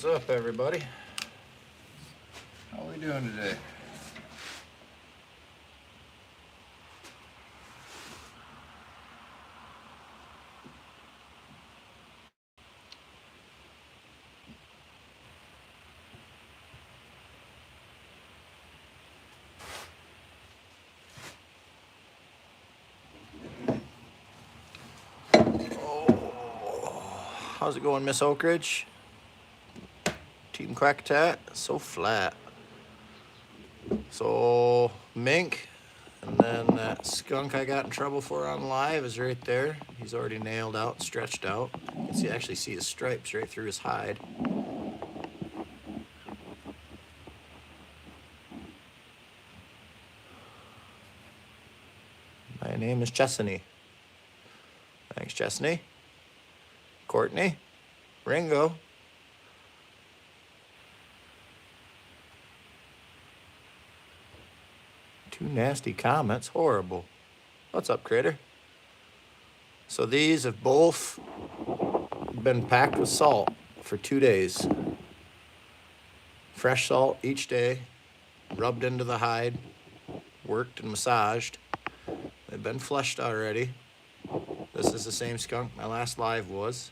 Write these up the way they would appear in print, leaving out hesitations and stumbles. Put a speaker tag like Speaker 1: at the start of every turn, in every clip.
Speaker 1: is up, everybody? How are we doing today? How's it going, Miss Oakridge? Team Quackatat, so flat. So, mink, and then that skunk I got in trouble for on live is right there. He's already nailed out, stretched out. You can actually see his stripes right through his hide. My name is Chesney. Thanks, Chesney. Courtney. Ringo. Two nasty comments. Horrible. What's up, critter? So these have both been packed with salt for 2 days. Fresh salt each day, rubbed into the hide, worked and massaged. They've been flushed already. This is the same skunk my last live was.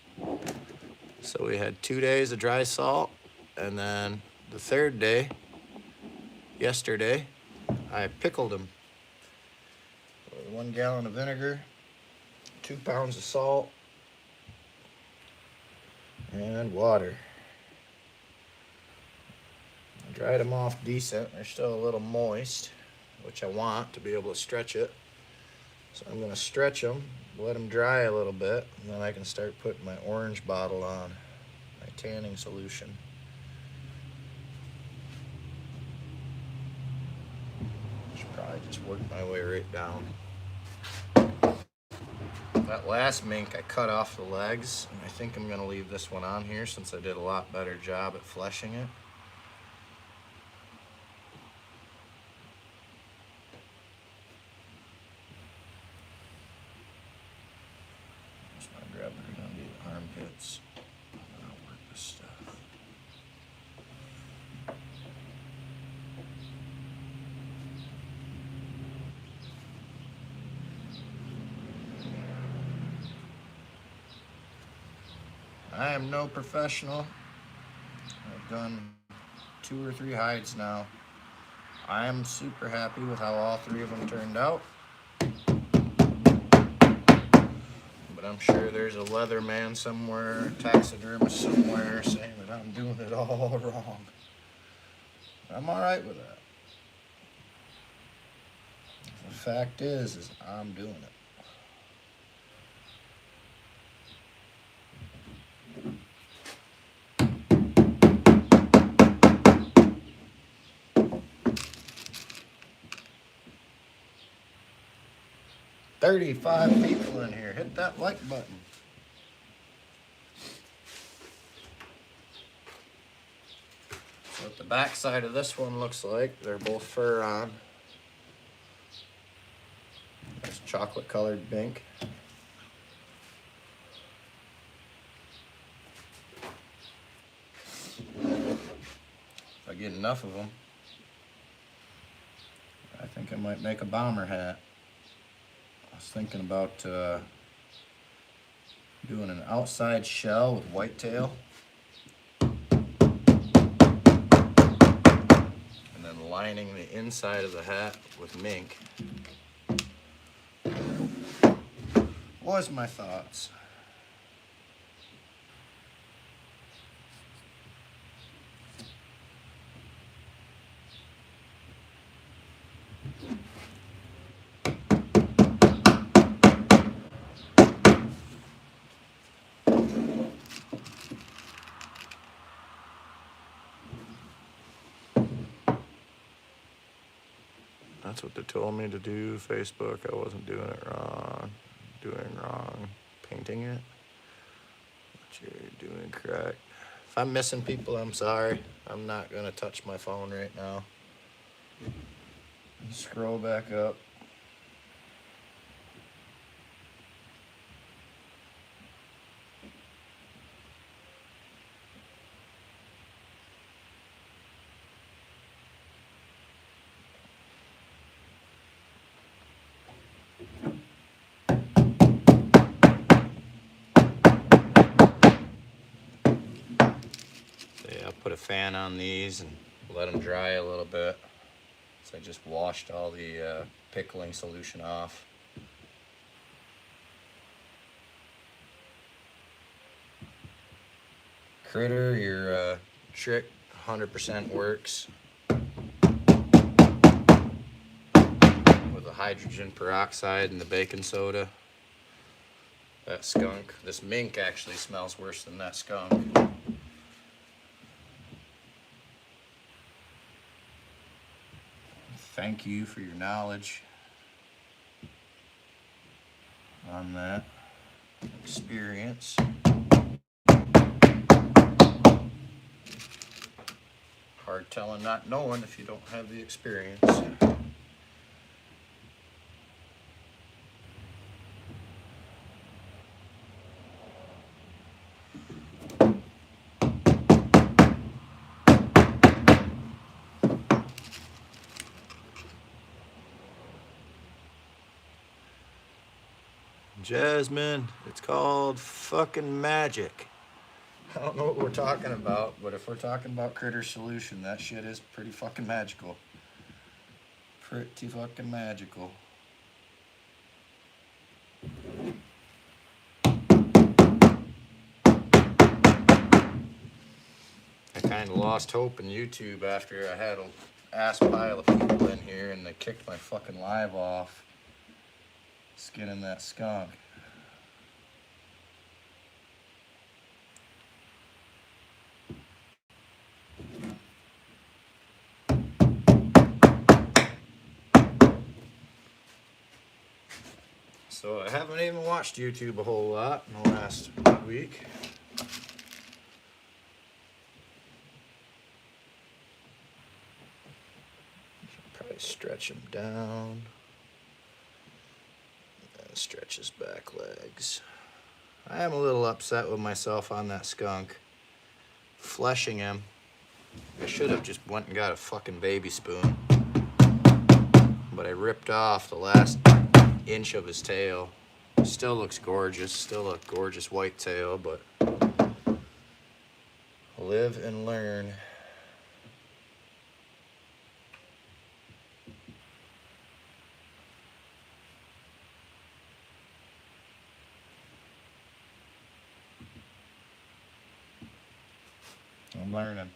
Speaker 1: So we had 2 days of dry salt, and then the third day, yesterday, I pickled them. 1 gallon of vinegar, 2 pounds of salt, and water. I dried them off decent. They're still a little moist, which I want to be able to stretch it. So I'm going to stretch them, let them dry a little bit, and then I can start putting my orange bottle on, my tanning solution. Should probably just work my way right down. That last mink, I cut off the legs, and I think I'm going to leave this one on here since I did a lot better job at fleshing it. Just want to grab it around the armpits. And I'll work this stuff. I am no professional. I've done 2 or 3 hides now. I am super happy with how all 3 of them turned out. But I'm sure there's a leather man somewhere, a taxidermist somewhere saying that I'm doing it all wrong. I'm alright with that. The fact is I'm doing it. "35 people in here. Hit that like button." So what the back side of this one looks like, they're both fur on. It's chocolate colored mink. If I get enough of them, I think I might make a bomber hat. I was thinking about doing an outside shell with whitetail, and then lining the inside of the hat with mink. Was my thoughts. That's what they told me to do. Facebook, I wasn't doing it wrong. Doing wrong. Painting it. But you're doing correct. If I'm missing people, I'm sorry. I'm not gonna touch my phone right now. Scroll back up. put a fan on these and let them dry a little bit. So I just washed all the pickling solution off. Critter, your trick 100% works with the hydrogen peroxide and the baking soda. That skunk, this mink actually smells worse than that skunk. Thank you for your knowledge on that experience. Hard telling not knowing if you don't have the experience. Jasmine, it's called fucking magic. I don't know what we're talking about, but if we're talking about critter solution, that shit is pretty fucking magical. Pretty fucking magical. I kind of lost hope in YouTube after I had an ass pile of people in here and they kicked my fucking live off, skinning that skunk. So I haven't even watched YouTube a whole lot in the last week. Probably stretch him down. And stretch his back legs. I am a little upset with myself on that skunk. Fleshing him. I should have just went and got a fucking baby spoon. But I ripped off the last inch of his tail. Still looks gorgeous, still a gorgeous white tail, but live and learn. I'm learning.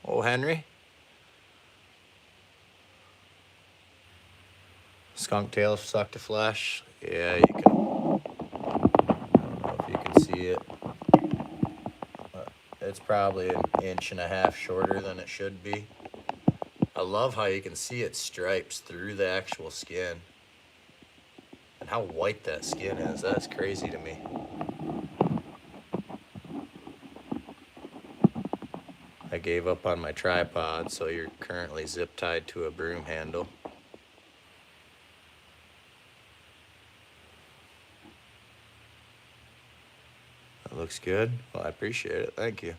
Speaker 1: Oh, Henry. Skunk tail suck to flesh. Yeah, you can. I don't know if you can see it. It's probably an inch and a half shorter than it should be. I love how you can see its stripes through the actual skin. And how white that skin is. That's crazy to me. I gave up on my tripod, so you're currently zip tied to a broom handle. That looks good. Well, I appreciate it. Thank you.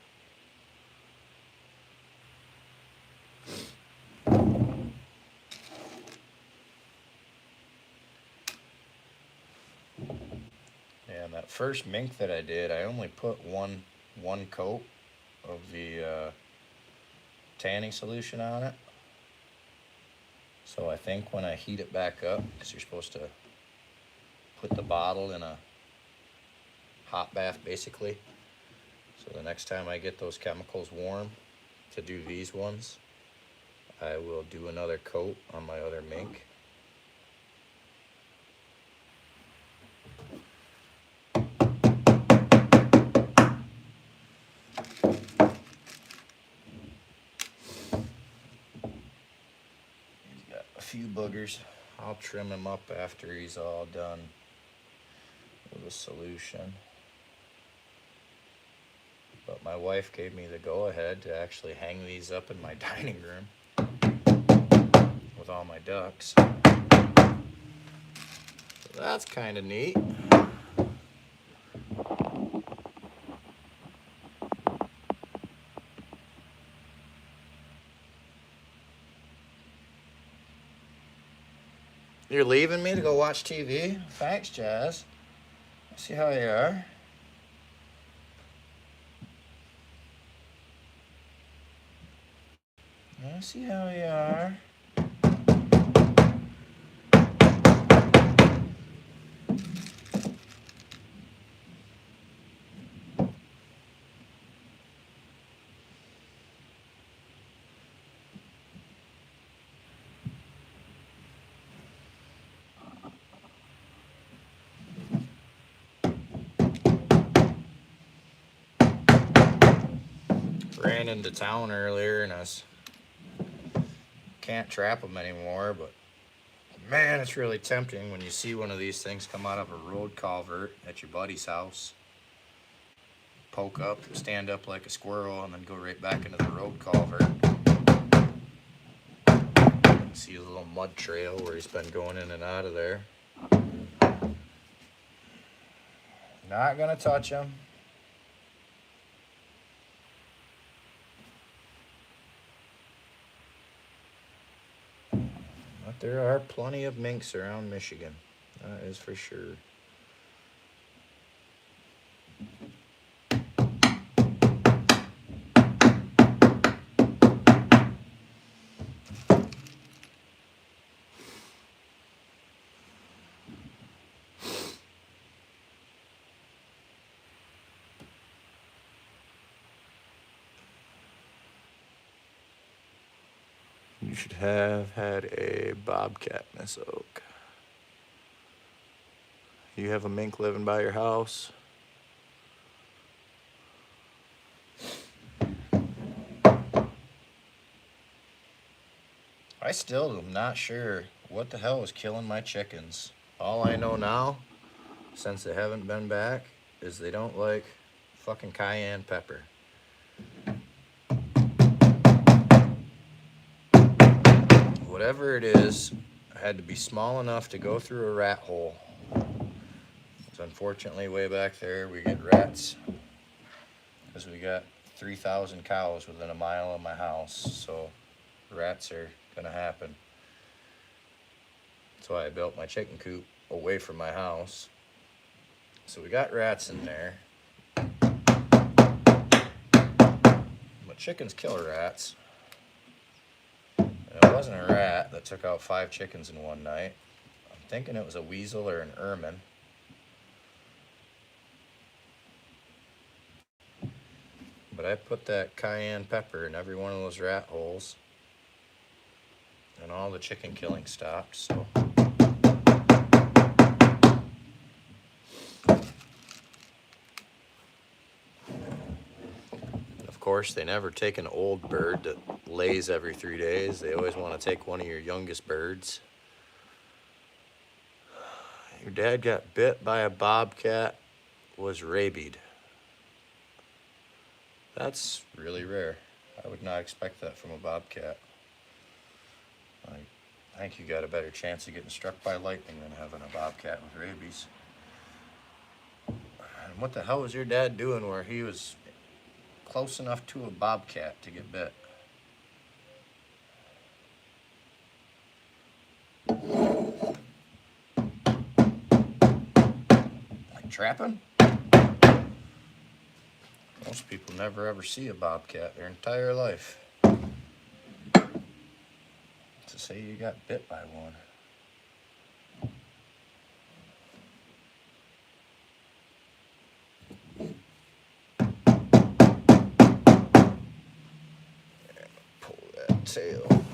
Speaker 1: Yeah, and that first mink that I did, I only put one coat of the tanning solution on it. So I think when I heat it back up, because you're supposed to put the bottle in a hot bath basically. So the next time I get those chemicals warm to do these ones, I will do another coat on my other mink. Few boogers. I'll trim him up after he's all done with the solution. But my wife gave me the go-ahead to actually hang these up in my dining room with all my ducks. So that's kind of neat. You're leaving me to go watch TV? Thanks, Jazz. See how you are. I see how you are. Ran into town earlier and can't trap them anymore, but man, it's really tempting when you see one of these things come out of a road culvert at your buddy's house. Poke up, stand up like a squirrel, and then go right back into the road culvert. See a little mud trail where he's been going in and out of there. Not gonna touch him. But there are plenty of minks around Michigan. That is for sure. You should have had a bobcat, Miss Oak. You have a mink living by your house? I still am not sure what the hell was killing my chickens. All I know now, since they haven't been back, is they don't like fucking cayenne pepper. Whatever it is, I had to be small enough to go through a rat hole. So unfortunately, way back there, we get rats because we got 3,000 cows within a mile of my house. So rats are gonna happen. That's why I built my chicken coop away from my house. So we got rats in there. But chickens kill rats. And it wasn't a rat that took out 5 chickens in one night. I'm thinking it was a weasel or an ermine. But I put that cayenne pepper in every one of those rat holes. And all the chicken killing stopped, so. Of course, they never take an old bird that lays every 3 days. They always want to take one of your youngest birds. Your dad got bit by a bobcat, was rabied. That's really rare. I would not expect that from a bobcat. I think you got a better chance of getting struck by lightning than having a bobcat with rabies. And what the hell was your dad doing where he was close enough to a bobcat to get bit? Like trapping? Most people never ever see a bobcat their entire life. To say you got bit by one. Pull that tail.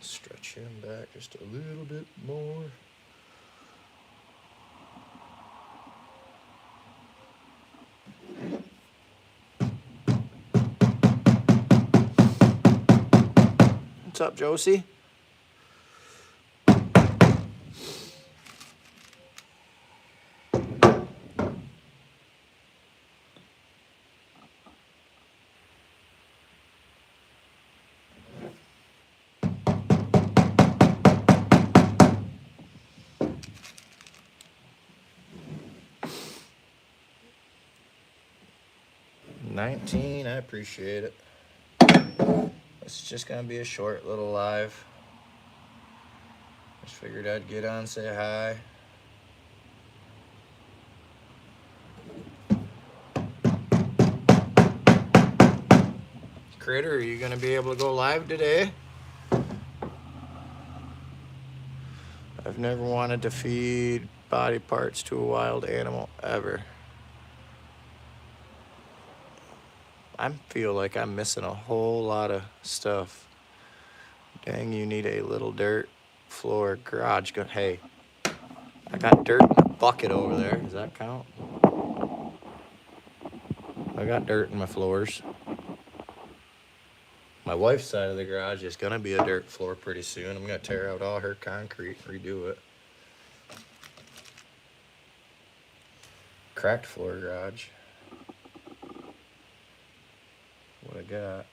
Speaker 1: Stretch him back just a little bit more. What's up, Josie? $19, I appreciate it. This is just gonna be a short little live. Just figured I'd get on, say hi. Critter, are you gonna be able to go live today? I've never wanted to feed body parts to a wild animal, ever. I feel like I'm missing a whole lot of stuff. Dang, you need a little dirt floor garage. Hey, I got dirt in a bucket over there. Does that count? I got dirt in my floors. My wife's side of the garage is gonna be a dirt floor pretty soon. I'm gonna tear out all her concrete, redo it. Cracked floor garage. What I got.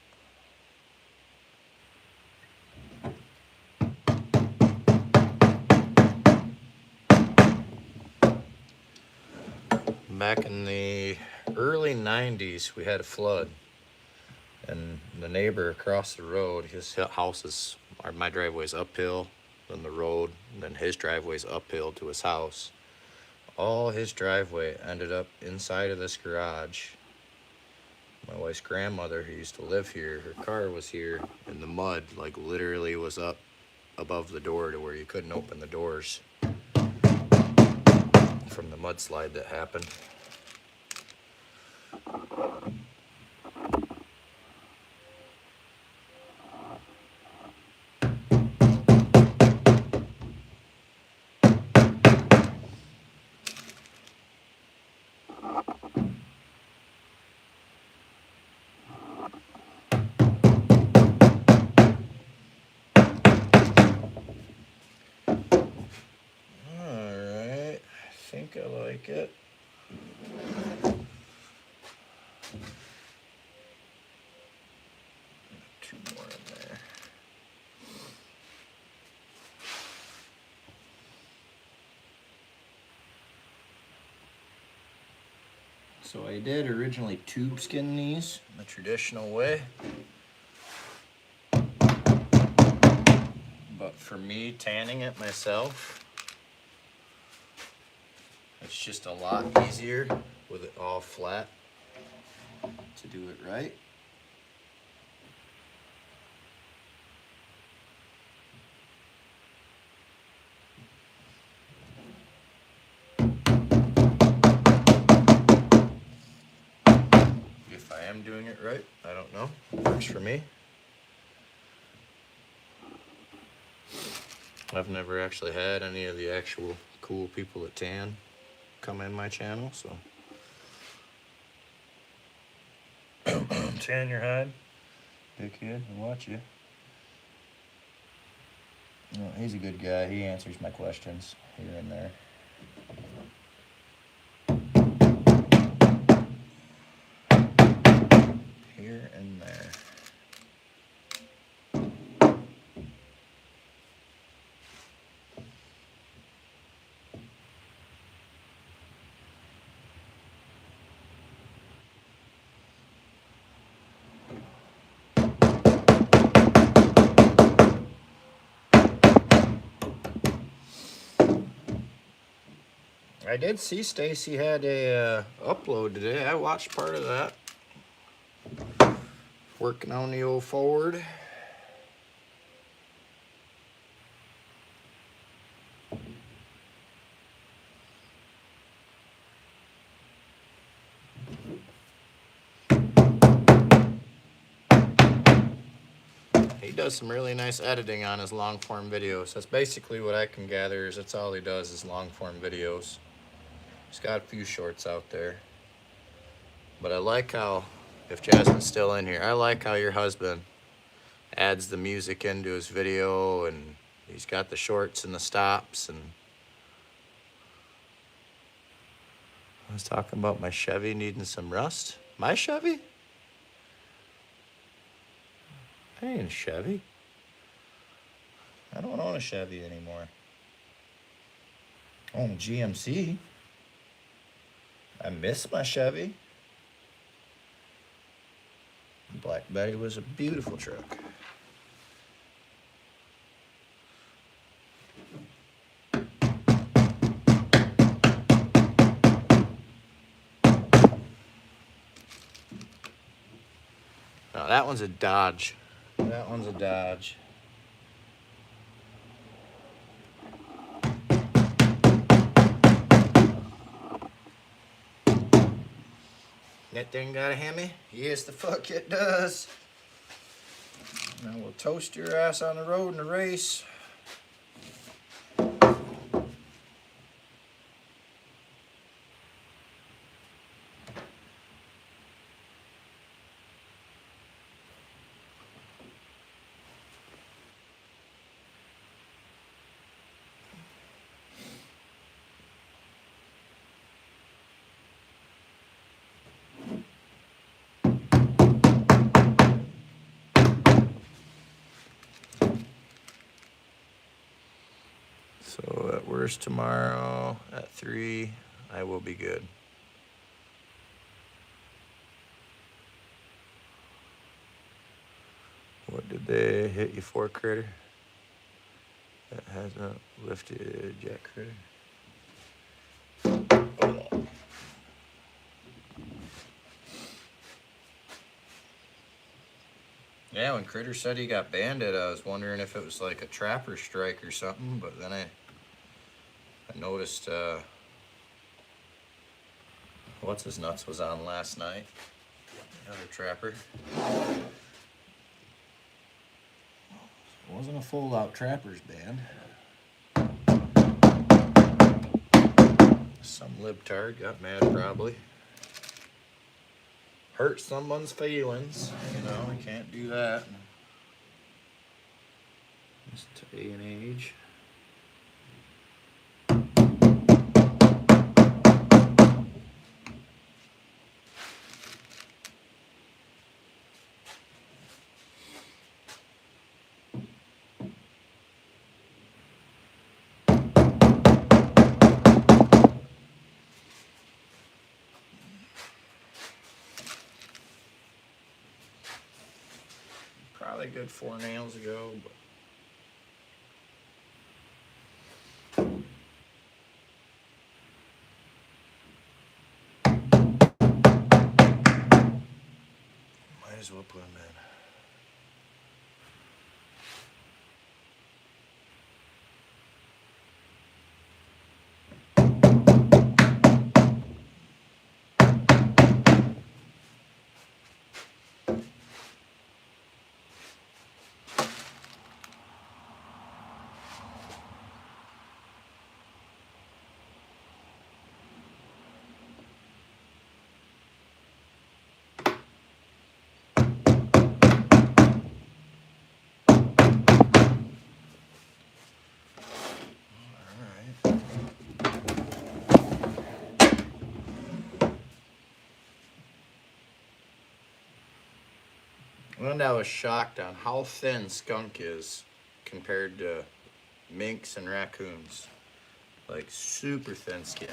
Speaker 1: Back in the early 90s, we had a flood. And the neighbor across the road, his house is, my driveway's uphill, then the road, and then his driveway's uphill to his house. All his driveway ended up inside of this garage. My wife's grandmother, who used to live here, her car was here, and the mud, like, literally was up above the door to where you couldn't open the doors from the mudslide that happened. I like it. Two more in there. So I did originally tube skin these the traditional way. But for me, tanning it myself, it's just a lot easier with it all flat to do it right. If I am doing it right, I don't know. It works for me. I've never actually had any of the actual cool people that tan come in my channel, so tan your hide, big kid, I'll watch you. No, he's a good guy. He answers my questions here and there. Here and there. I did see Stacy had a upload today. I watched part of that. Working on the old Ford. He does some really nice editing on his long form videos. That's basically what I can gather, is that's all he does is long form videos. He's got a few shorts out there. But I like how, if Jasmine's still in here, I like how your husband adds the music into his video, and he's got the shorts and the stops. And I was talking about my Chevy needing some rust. My Chevy? I ain't a Chevy. I don't own a Chevy anymore. I own a GMC. I miss my Chevy. Black Betty was a beautiful truck. that one's a Dodge. That one's a Dodge. That thing got a Hemi? Yes, the fuck it does. Now we'll toast your ass on the road in a race. So at worst tomorrow at 3, I will be good. What did they hit you for, Critter? That hasn't lifted yet, Critter. Oh. Yeah, when Critter said he got banded, I was wondering if it was like a trapper strike or something, but then I noticed what's his nuts was on last night. The other trapper. It wasn't a full out trappers band. Some libtard got mad probably. Hurt someone's feelings, you know, we can't do that in this day and age. Probably good 4 nails ago, but might as well put them in. And I was shocked on how thin skunk is compared to minks and raccoons. Like super thin skin.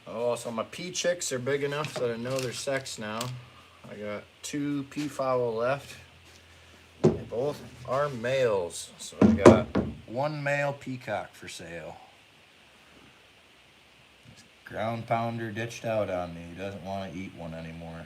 Speaker 1: Oh, so my pea chicks are big enough that I know their sex now. I got 2 peafowl left. They both are males, so I got 1 male peacock for sale. This ground pounder ditched out on me. He doesn't want to eat one anymore.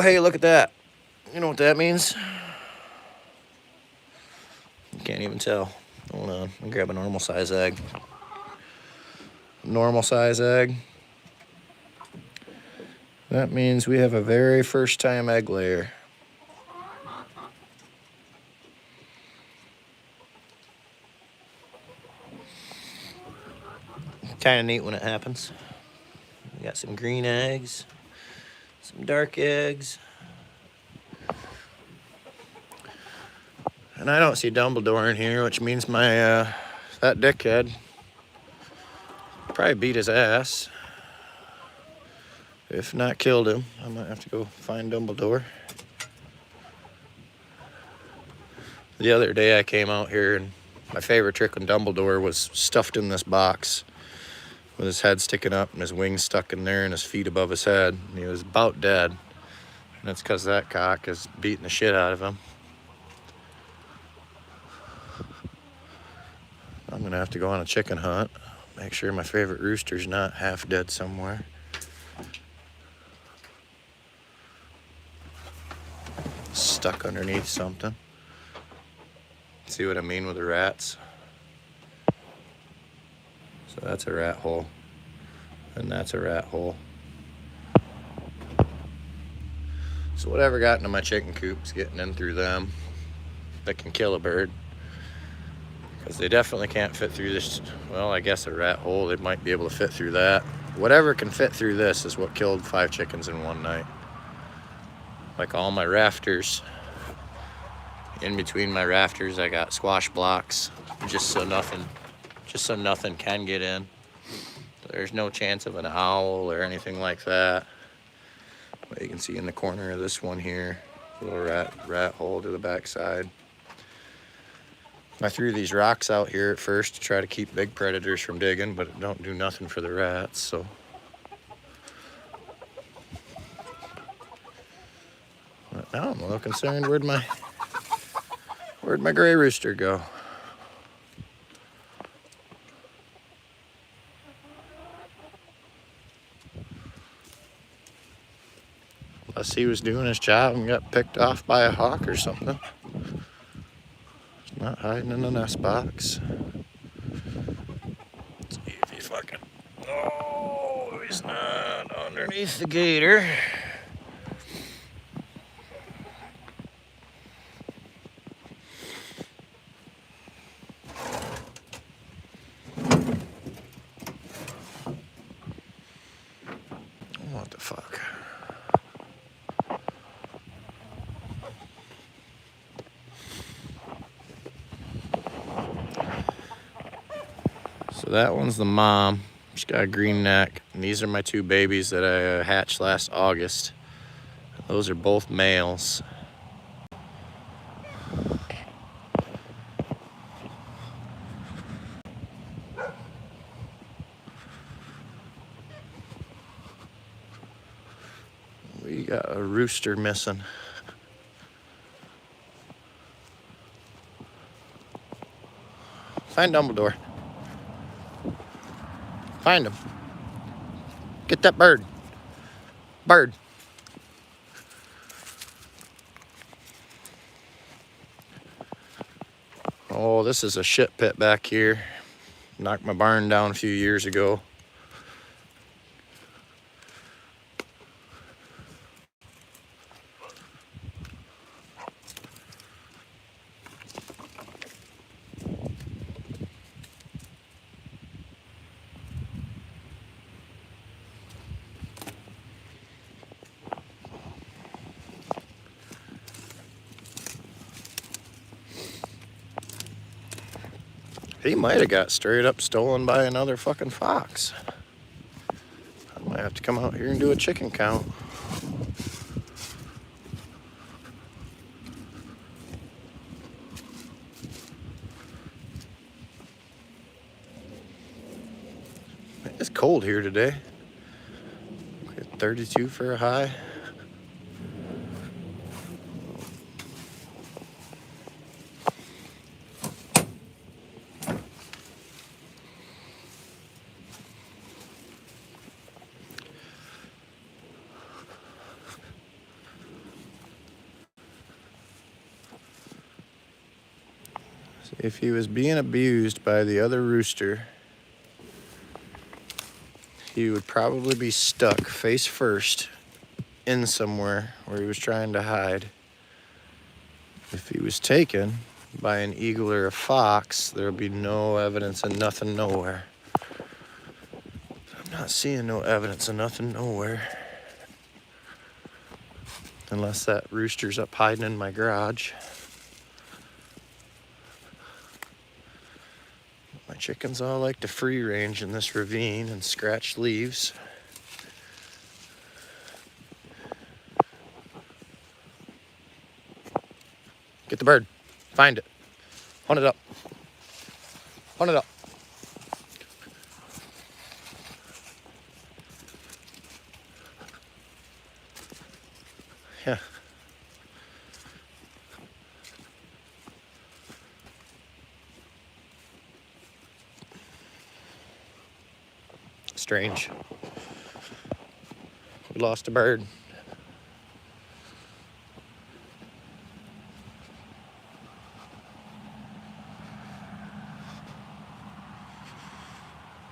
Speaker 1: Oh, hey, look at that. You know what that means? You can't even tell. Hold on, I'll grab a normal size egg. Normal size egg. That means we have a very first time egg layer. Kind of neat when it happens. We got some green eggs, some dark eggs. And I don't see Dumbledore in here, which means my, that dickhead probably beat his ass. If not killed him, I might have to go find Dumbledore. The other day I came out here and my favorite trick on Dumbledore was stuffed in this box with his head sticking up and his wings stuck in there and his feet above his head. And he was about dead. And it's because that cock is beating the shit out of him. I'm gonna have to go on a chicken hunt. Make sure my favorite rooster's not half dead somewhere. Stuck underneath something. See what I mean with the rats? So that's a rat hole. And that's a rat hole. So whatever got into my chicken coops, getting in through them, that can kill a bird. Because they definitely can't fit through this, well, I guess a rat hole, they might be able to fit through that. Whatever can fit through this is what killed 5 chickens in one night. Like all my rafters. In between my rafters, I got squash blocks, just so nothing can get in. There's no chance of an owl or anything like that. But you can see in the corner of this one here, a little rat hole to the backside. I threw these rocks out here at first to try to keep big predators from digging, but it don't do nothing for the rats, so. But now I'm a little concerned, where'd my gray rooster go? Unless he was doing his job and got picked off by a hawk or something. He's not hiding in the nest box. Let's see if he fucking... Oh, he's not underneath the gator. What the fuck? So that one's the mom. She's got a green neck. And these are my 2 babies that I hatched last August. Those are both males. We got a rooster missing. Find Dumbledore. Find him. Get that bird. Bird. Oh, this is a shit pit back here. Knocked my barn down a few years ago. He might have got straight up stolen by another fucking fox. I might have to come out here and do a chicken count. It's cold here today. 32 for a high. If he was being abused by the other rooster, he would probably be stuck face first in somewhere where he was trying to hide. If he was taken by an eagle or a fox, there would be no evidence of nothing nowhere. I'm not seeing no evidence of nothing nowhere. Unless that rooster's up hiding in my garage. My chickens all like to free range in this ravine and scratch leaves. Get the bird. Find it. Hunt it up. Hunt it up. Yeah. Strange. We lost a bird.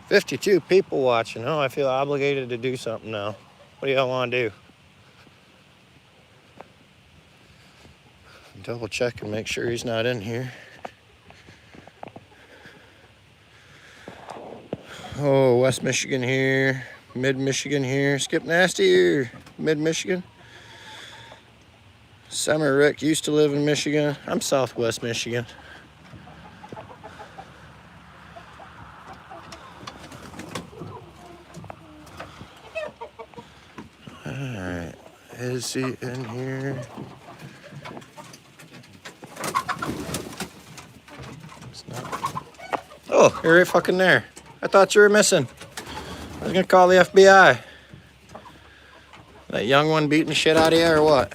Speaker 1: "52 people watching. Oh, I feel obligated to do something now. What do y'all want to do?" Double check and make sure he's not in here. Oh, West Michigan here, Mid Michigan here, Skip Nasty here, Mid Michigan. Summer Rick used to live in Michigan. I'm Southwest Michigan. Alright, is he in here? It's not. Oh, you're right fucking there. I thought you were missing. I was gonna call the FBI. That young one beating the shit out of you or what?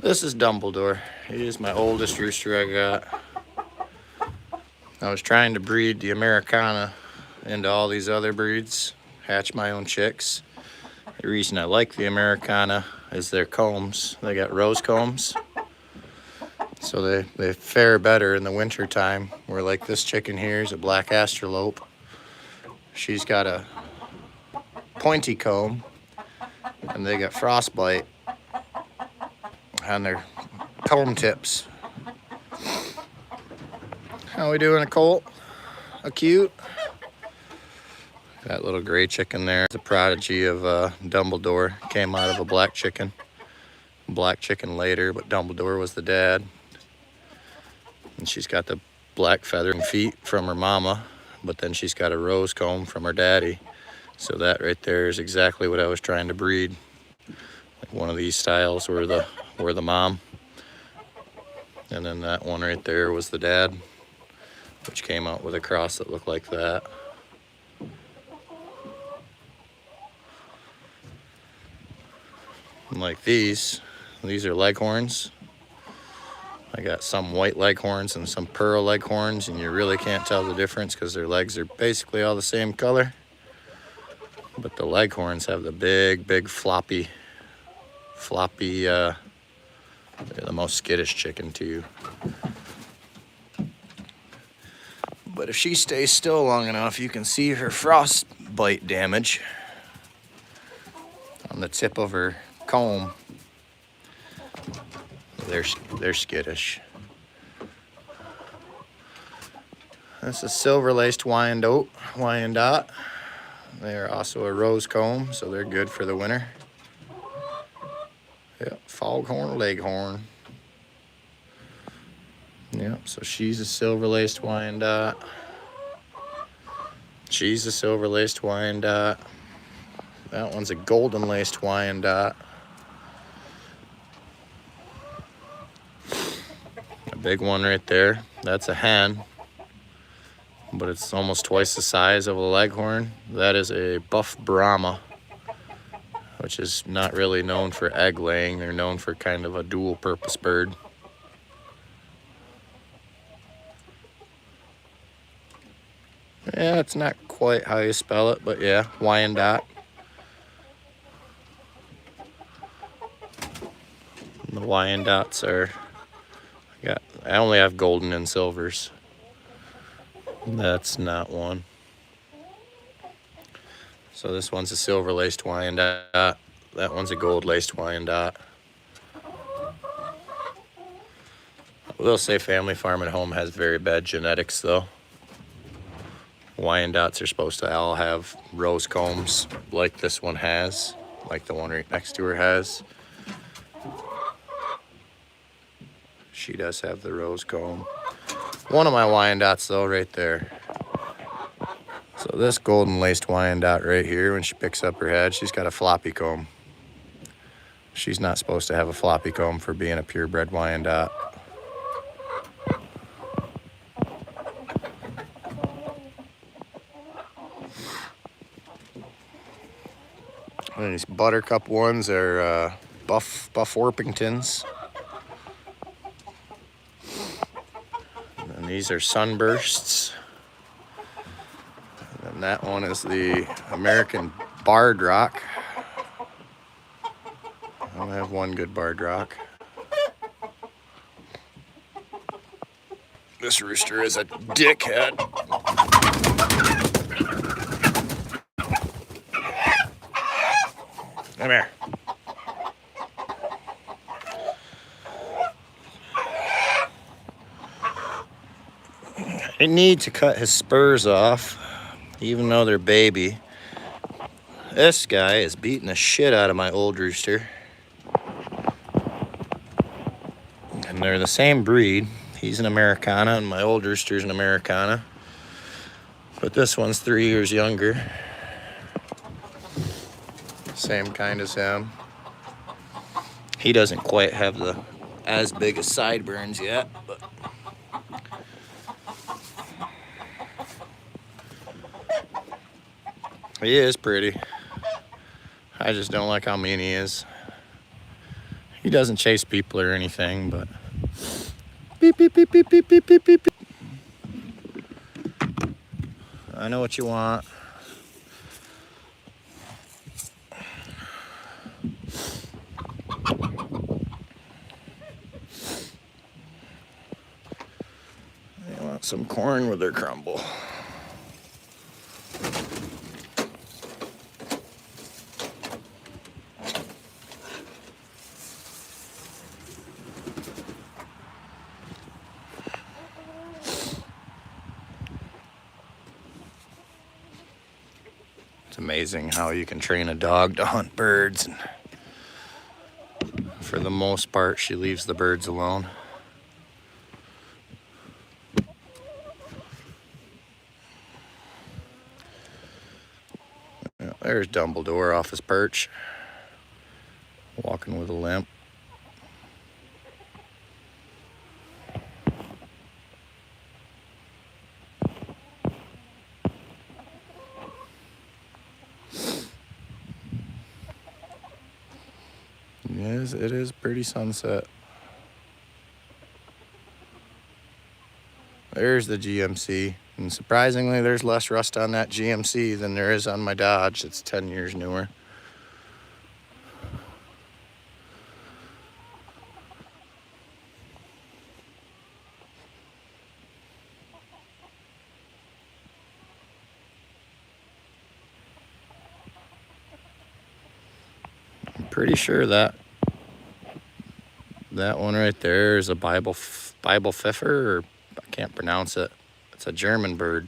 Speaker 1: This is Dumbledore. He is my oldest rooster I got. I was trying to breed the Americana into all these other breeds, hatch my own chicks. The reason I like the Americana is their combs. They got rose combs. So they fare better in the winter time, where like this chicken here is a black astrolope. She's got a pointy comb, and they got frostbite on their comb tips. How we doing, a colt? A cute? That little gray chicken there is a prodigy of Dumbledore. Came out of a black chicken. Black chicken later, but Dumbledore was the dad. And she's got the black feathering feet from her mama, but then she's got a rose comb from her daddy. So that right there is exactly what I was trying to breed. Like one of these styles were the mom, and then that one right there was the dad, which came out with a cross that looked like that. And like these are leghorns. I got some white leghorns and some pearl leghorns, and you really can't tell the difference because their legs are basically all the same color. But the leghorns have the big floppy, they're the most skittish chicken too. But if she stays still long enough, you can see her frostbite damage on the tip of her comb. They're skittish. This is silver-laced Wyandotte. They are also a rose comb, so they're good for the winter. Yep, foghorn, leghorn. Yep, so she's a silver-laced Wyandotte. She's a silver-laced Wyandotte. That one's a golden-laced Wyandotte. A big one right there. That's a hen, but it's almost twice the size of a leghorn. That is a buff Brahma, which is not really known for egg laying. They're known for kind of a dual purpose bird. Yeah, it's not quite how you spell it, but yeah, Wyandotte. Wyandottes are, I only have golden and silvers. That's not one. So this one's a silver laced Wyandotte. That one's a gold laced Wyandotte. I will say Family Farm at Home has very bad genetics though. Wyandottes are supposed to all have rose combs like this one has, like the one right next to her has. She does have the rose comb. One of my Wyandottes though, right there. So this golden laced Wyandotte right here, when she picks up her head, she's got a floppy comb. She's not supposed to have a floppy comb for being a purebred Wyandotte. And these buttercup ones are Buff Orpingtons. And these are sunbursts. And that one is the American Barred Rock. I only have one good Barred Rock. This rooster is a dickhead. Come here. I need to cut his spurs off, even though they're baby. This guy is beating the shit out of my old rooster. And they're the same breed. He's an Americana and my old rooster's an Americana. But this one's 3 years younger. Same kind as him. He doesn't quite have the as big as sideburns yet, but he is pretty. I just don't like how mean he is. He doesn't chase people or anything, but beep, beep, beep, beep, beep, beep, beep, beep. I know what you want. They want some corn with their crumble. It's amazing how you can train a dog to hunt birds. And for the most part, she leaves the birds alone. There's Dumbledore off his perch, walking with a limp. Yes, it is pretty sunset. There's the GMC, and surprisingly there's less rust on that GMC than there is on my Dodge. It's 10 years newer. I'm pretty sure that one right there is a Bible Pfeffer, or I can't pronounce it. It's a German bird.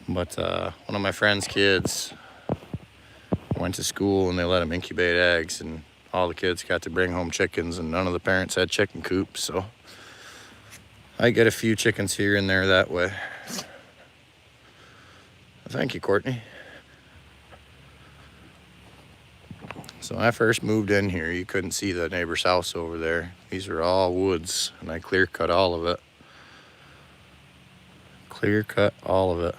Speaker 1: But one of my friend's kids went to school and they let him incubate eggs, and all the kids got to bring home chickens, and none of the parents had chicken coops, so I get a few chickens here and there that way. Thank you, Courtney. So when I first moved in here, you couldn't see the neighbor's house over there. These were all woods, and I clear cut all of it. Clear cut all of it.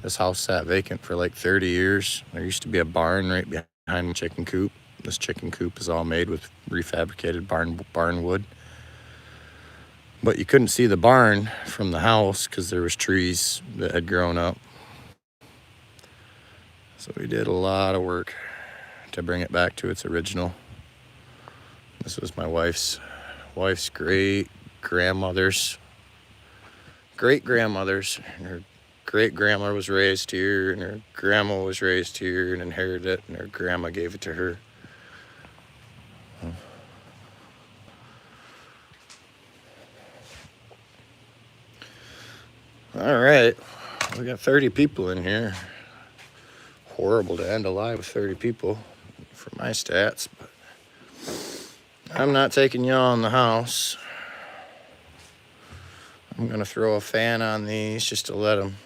Speaker 1: This house sat vacant for like 30 years. There used to be a barn right behind the chicken coop. This chicken coop is all made with refabricated barn wood. But you couldn't see the barn from the house because there was trees that had grown up. So we did a lot of work to bring it back to its original This was my wife's great grandmother's great grandmother's. Her great grandma was raised here, and her grandma was raised here and inherited it, and her grandma gave it to her. All right, we got 30 people in here. Horrible to end a live with 30 people for my stats, but I'm not taking y'all in the house. I'm gonna throw a fan on these just to let them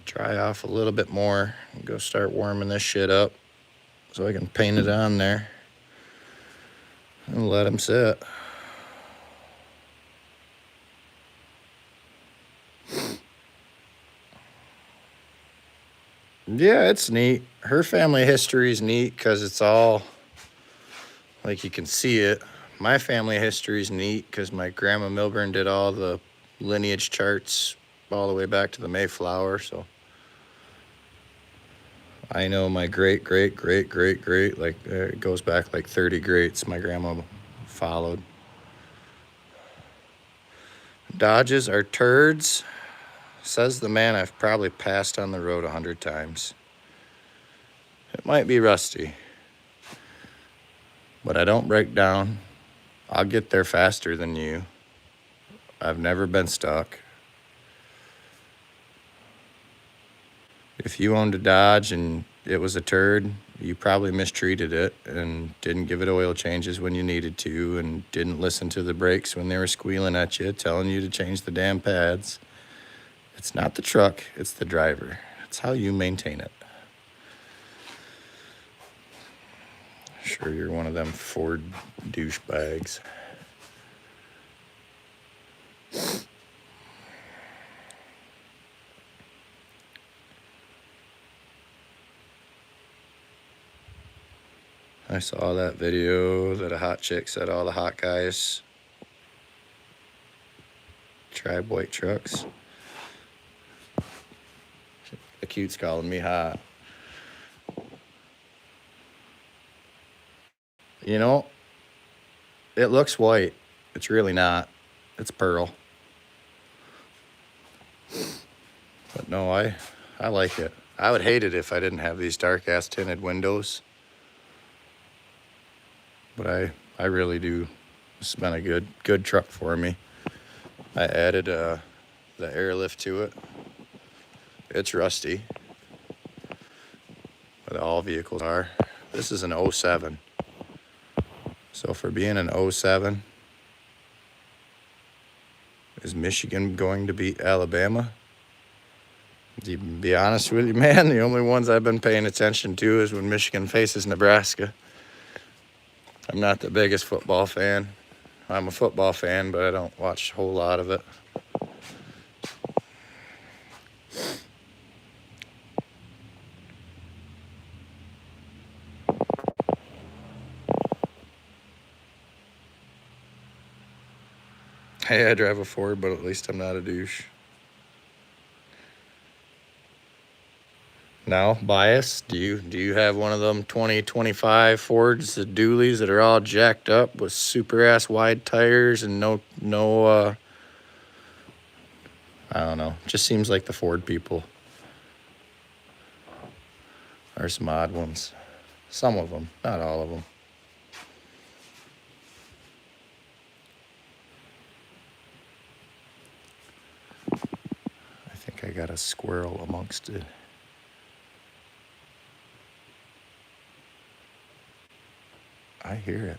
Speaker 1: dry off a little bit more and go start warming this shit up so I can paint it on there and let them sit. Yeah, it's neat. Her family history is neat because it's all, like, you can see it. My family history is neat because my grandma Milburn did all the lineage charts all the way back to the Mayflower, so I know my great, like, it goes back like 30 greats my grandma followed. Dodges are turds, says the man I've probably passed on the road 100 times. It might be rusty, but I don't break down. I'll get there faster than you. I've never been stuck. If you owned a Dodge and it was a turd, you probably mistreated it and didn't give it oil changes when you needed to and didn't listen to the brakes when they were squealing at you, telling you to change the damn pads. It's not the truck, it's the driver. It's how you maintain it. Sure, you're one of them Ford douchebags. I saw that video that a hot chick said all the hot guys drive white trucks. The cute's calling me hot. You know, it looks white. It's really not. It's pearl. But no, I like it. I would hate it if I didn't have these dark ass tinted windows. But I really do. It's been a good truck for me. I added the airlift to it. It's rusty, but all vehicles are. This is an 07. So for being an 07, is Michigan going to beat Alabama? To be honest with you, man, the only ones I've been paying attention to is when Michigan faces Nebraska. I'm not the biggest football fan. I'm a football fan, but I don't watch a whole lot of it. Hey, I drive a Ford, but at least I'm not a douche. Now, bias, do you have one of them 2025 Fords, the dualies that are all jacked up with super ass wide tires and no I don't know, just seems like the Ford people are some odd ones. Some of them, not all of them. I think I got a squirrel amongst it. I hear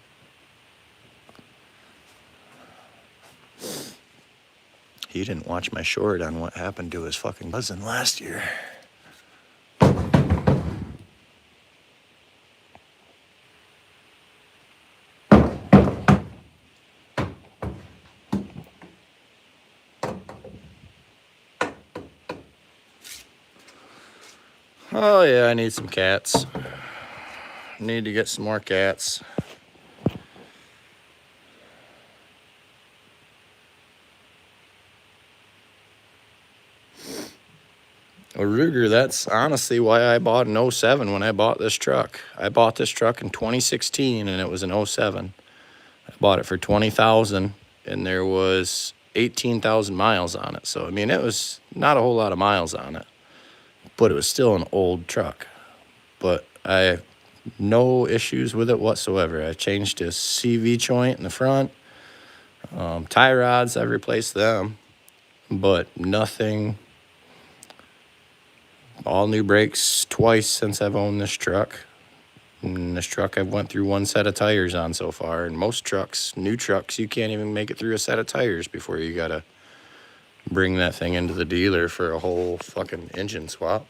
Speaker 1: it. He didn't watch my short on what happened to his fucking cousin last year. Oh yeah, I need some cats. Need to get some more cats. Well, Ruger, that's honestly why I bought an '07 when I bought this truck. I bought this truck in 2016 and it was an '07. I bought it for 20,000 and there was 18,000 miles on it. So, I mean, it was not a whole lot of miles on it, but it was still an old truck. But I have no issues with it whatsoever. I changed a CV joint in the front. Tie rods, I replaced them, but nothing. All new brakes twice since I've owned this truck. And this truck I've went through one set of tires on so far. And most trucks, new trucks, you can't even make it through a set of tires before you gotta bring that thing into the dealer for a whole fucking engine swap.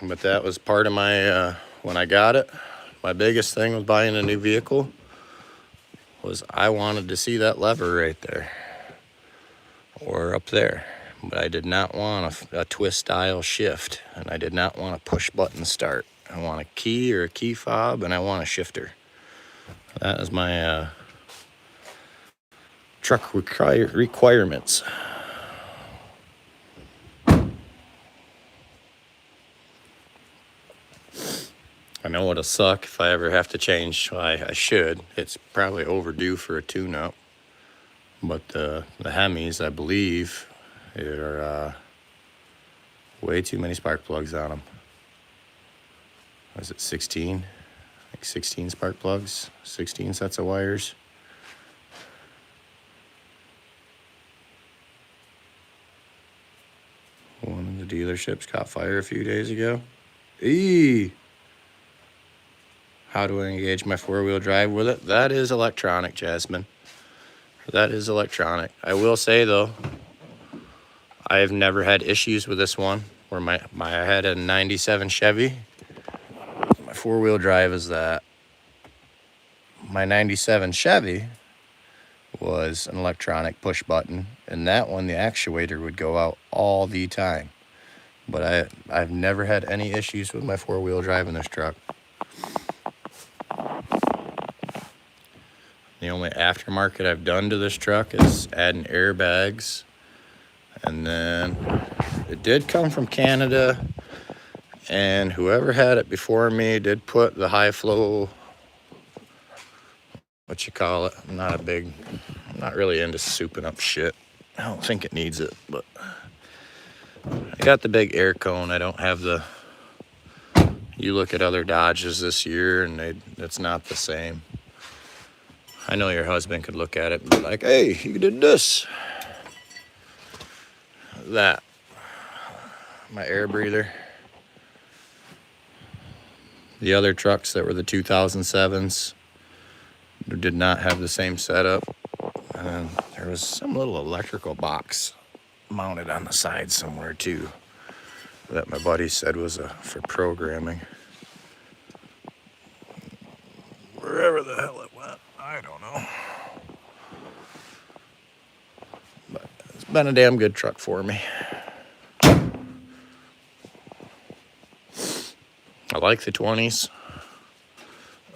Speaker 1: But that was part of my, when I got it, my biggest thing with buying a new vehicle was I wanted to see that lever right there or up there. But I did not want a twist style shift, and I did not want a push button start. I want a key or a key fob, and I want a shifter. That is my truck requirements. I know it'll suck if I ever have to change. Well, I should. It's probably overdue for a tune-up. But the Hemis, I believe, are way too many spark plugs on them. Was it 16? Like 16 spark plugs, 16 sets of wires. One of the dealerships caught fire a few days ago. How do I engage my four-wheel drive with it? That is electronic, Jasmine. That is electronic. I will say, though, I have never had issues with this one. Where I had a 97 Chevy. My four-wheel drive is that. My 97 Chevy was an electronic push button, and that one, the actuator would go out all the time. But I've never had any issues with my four-wheel drive in this truck. The only aftermarket I've done to this truck is adding airbags. And then it did come from Canada, and whoever had it before me did put the high flow, what you call it. I'm not really into souping up shit. I don't think it needs it, but I got the big air cone. I don't have you look at other Dodges this year and it's not the same. I know your husband could look at it and be like, hey, you did this. That. My air breather. The other trucks that were the 2007s did not have the same setup. And there was some little electrical box mounted on the side somewhere too that my buddy said was for programming. Wherever the hell it went, I don't know. But it's been a damn good truck for me. I like the 20s.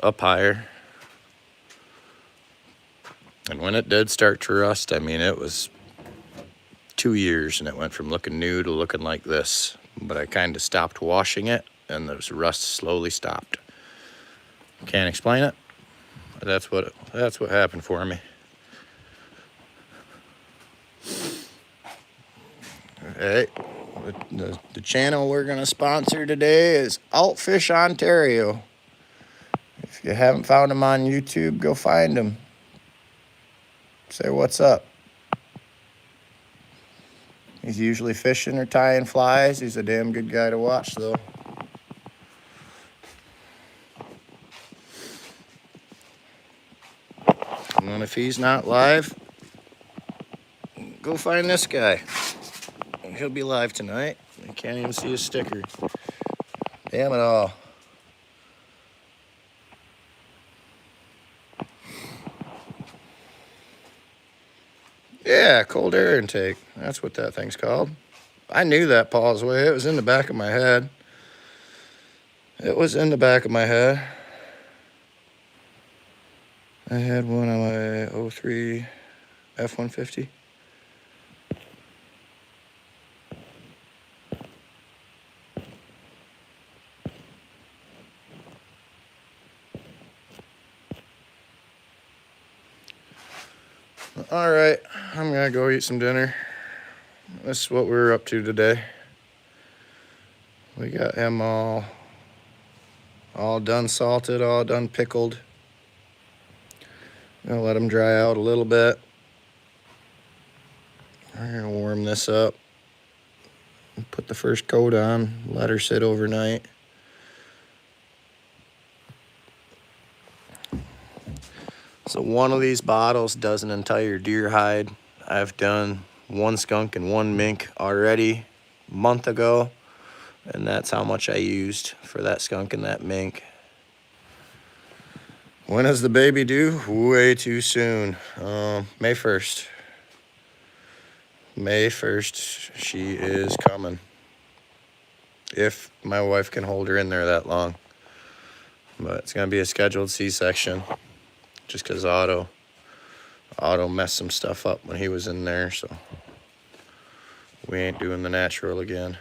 Speaker 1: Up higher. And when it did start to rust, I mean, it was 2 years and it went from looking new to looking like this. But I kind of stopped washing it and the rust slowly stopped. Can't explain it. But that's what happened for me. Hey, the channel we're going to sponsor today is Outfish Ontario. If you haven't found him on YouTube, go find him. Say what's up. He's usually fishing or tying flies. He's a damn good guy to watch, though. And if he's not live, go find this guy. He'll be live tonight. I can't even see his sticker. Damn it all. Yeah, cold air intake. That's what that thing's called. I knew that Paul's way. It was in the back of my head. It was in the back of my head. I had one on my 03 F-150. I'm gonna go eat some dinner. This is what we're up to today. We got him all done salted, all done pickled. Gonna let him dry out a little bit. We're gonna warm this up. Put the first coat on, let her sit overnight. So one of these bottles does an entire deer hide. I've done one skunk and one mink already a month ago, and that's how much I used for that skunk and that mink. When is the baby due? Way too soon. May 1st. May 1st, she is coming. If my wife can hold her in there that long. But it's gonna be a scheduled C-section. Just because Otto messed some stuff up when he was in there, so we ain't doing the natural again.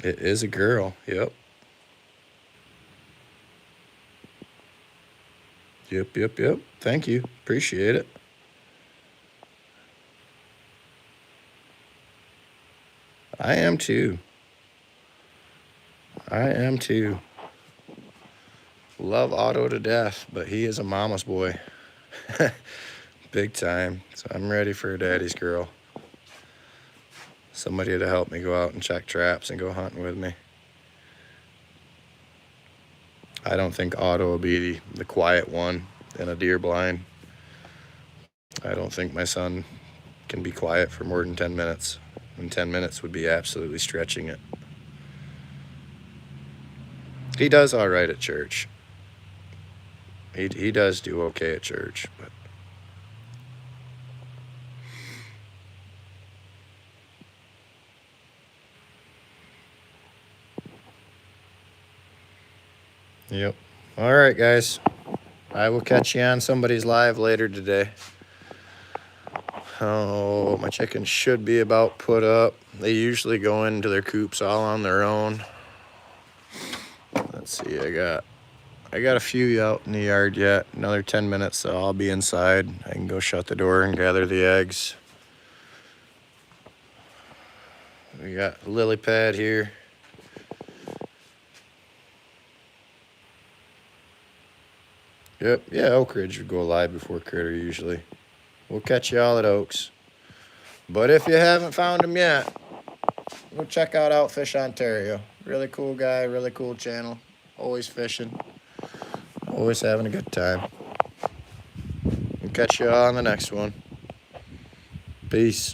Speaker 1: It is a girl, yep. Yep. Thank you, appreciate it. I am too. Love Otto to death, but he is a mama's boy. Big time. So I'm ready for a daddy's girl. Somebody to help me go out and check traps and go hunting with me. I don't think Otto will be the quiet one in a deer blind. I don't think my son can be quiet for more than 10 minutes. And 10 minutes would be absolutely stretching it. He does all right at church. He does do okay at church, but yep. All right, guys. I will catch you on somebody's live later today. Oh, my chickens should be about put up. They usually go into their coops all on their own. Let's see, I got a few out in the yard yet. Another 10 minutes, so I'll be inside. I can go shut the door and gather the eggs. We got a lily pad here. Yep, yeah, Oak Ridge would go live before Critter usually. We'll catch y'all at Oaks. But if you haven't found him yet, go check out Outfish Ontario. Really cool guy, really cool channel. Always fishing. Always having a good time. We'll catch y'all on the next one. Peace.